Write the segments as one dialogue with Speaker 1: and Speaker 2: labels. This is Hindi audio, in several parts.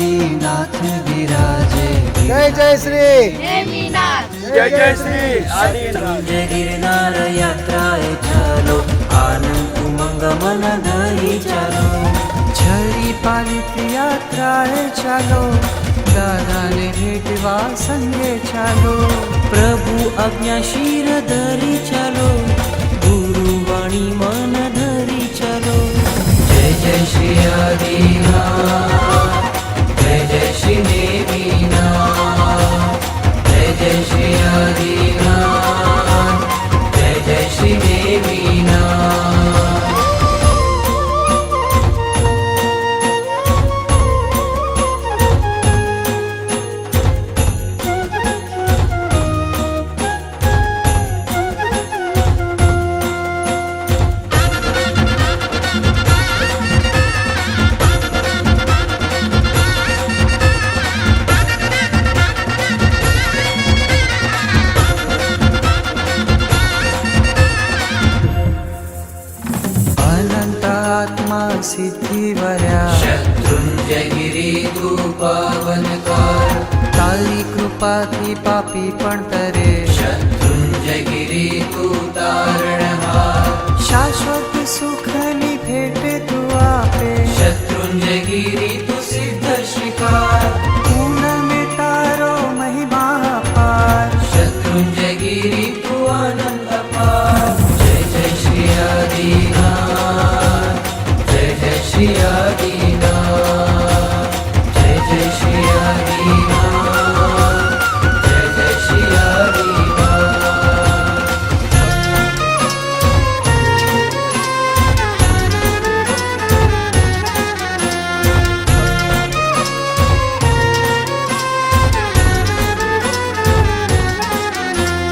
Speaker 1: आदिनाथ विराजे।
Speaker 2: जय जय श्री
Speaker 3: जय जय श्री आदिनाथ।
Speaker 1: जय गिरनार यात्राए चालो, आनंद उमंग मन धरी चालो। झरी पालित यात्राए चालो, दादा ने भेटवा संगे चालो। प्रभु आज्ञा शीर धरी चालो, गुरु वाणी मन धरी चालो। जय जय श्री आदिनाथ, जय जय श्री देवीनाथ, जय जय श्री आदिनाथ, जय जय श्री देवीनाथ। आत्मा सिद्धिवर्या, शत्रुंजय गिरी तू पावनकार। तारी कृपा थी पापी पण तरे, शत्रुंजय गिरी तू तारणहार। शाश्वत सुखनी भेट तू आपे, शत्रुंजय गिरी तू सिद्ध श्रीकार। पूर्ण में तारो महिमा पार, शत्रुंजय गिरी तू आनंद अपार। जय जय श्री आदिनाथ, जय जय श्री आदिनाथ, जय जय श्री आदिनाथ, जय जय श्री आदिनाथ।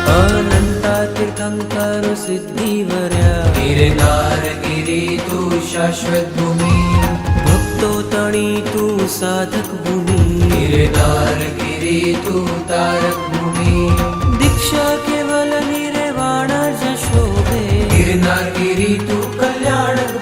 Speaker 1: अनंता तीर्थंकर सिद्धिवर्या, गिरनार गिरी तू शाश्वत भूमी। भक्तो तणी तू साधक भूमी, गिरनार गिरी तू तारक भूमी। दीक्षा केवल निर्वाण शोभे, गिरनार गिरी तू कल्याणक